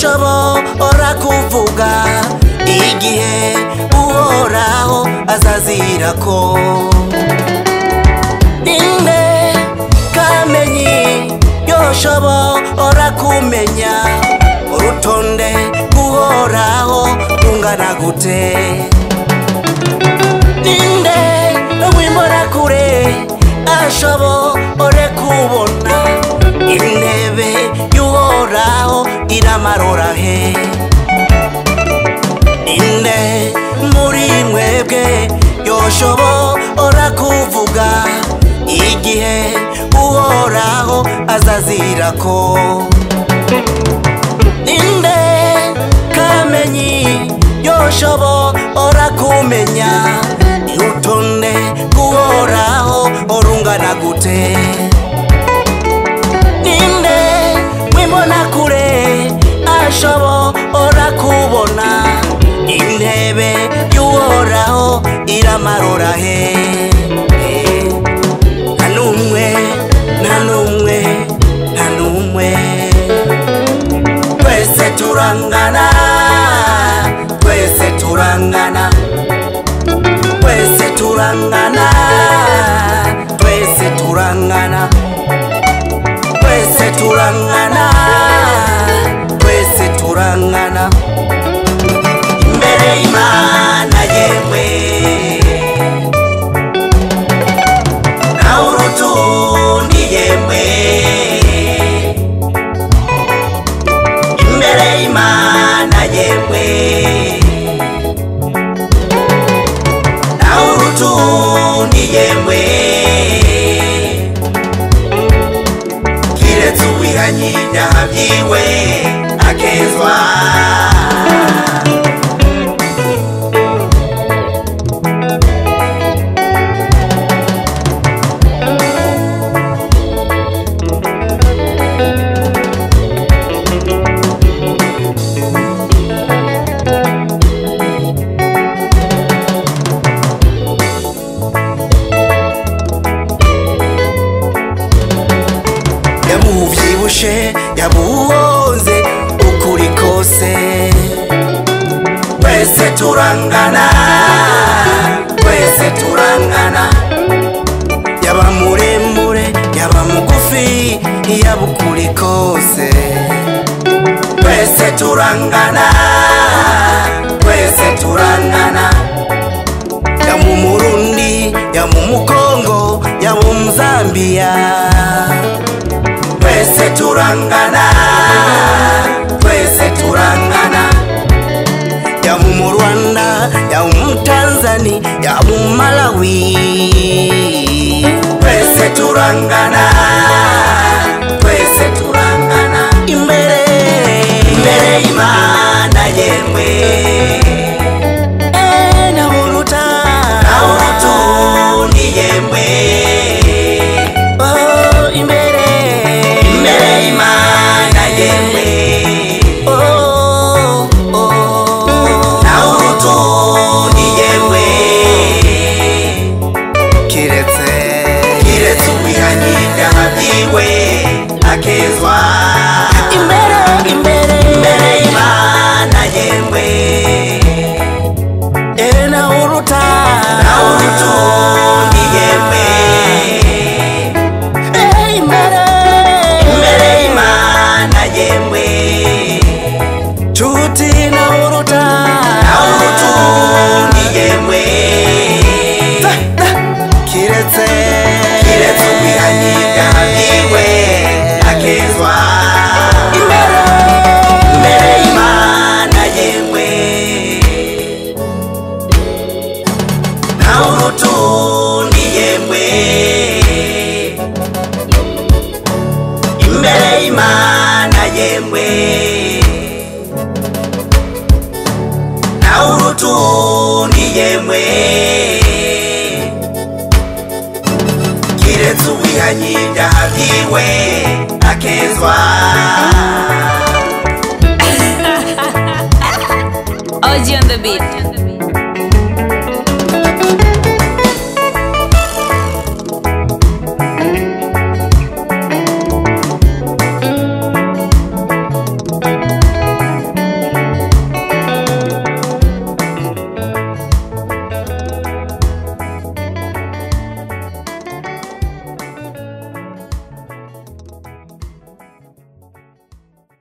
yoshobora kuvuga igihe uhoraho azazirako. Ninde kamenyi yoshobora kumenya urutonde uhoraho rungana gute? Ninde w'imbona kure ashobora kubona intebe y'uhoraho iramarora he? Ninde muri mwebwe yoshobora kuvuga igihe uhoraho azazirako? Ninde kamenyi yoshobora kumenya urutonde uhoraho rungana gute? Ninde w'imbona kure ashobora kubona intebe y'uhoraho iramarora he? Nta numwe twese turangana, twese turangana, twese turangana, twese turangana, twese turangana, twese turangana imbere y'Imana yewe. Nawe urutundi yewe imbere y'Imana yewe. Nawe urutundi yewe kiretse uwihanye ibyaha byiwe akezwa. Yamuvyibushe yamuwonze ukuri kose, twese turangana, twese turangana, yaba muremure yaba mugufi yaba ukuri kose, twese turangana, twese turangana, yaba umurundi yaba umukongo yaba umuzambiya, twese turangana, twese turangana, yaba umurwanda yaba umutanzani yaba umumalawi, twese turangana, twese turangana imbere y'Imana yewe. Nawe urutundi yewe imbere y'Imana yewe. Nawe urutundi yewe kiretse uwihanye ibyaha byiwe akezwa imbere y'Imana yewe. Nawe urutundi yewe imbere y'Imana yewe. Chuti nawe urutundi yewe kiretse uwihanye ibyaha byiwe akezwa imbere y'Imana yewe. Nawe urutundi yewe imbere y'Imana yewe. Nawe urutundi yewe kiretse uwihanye ibyaha byiwe akezwa. OG on the beat.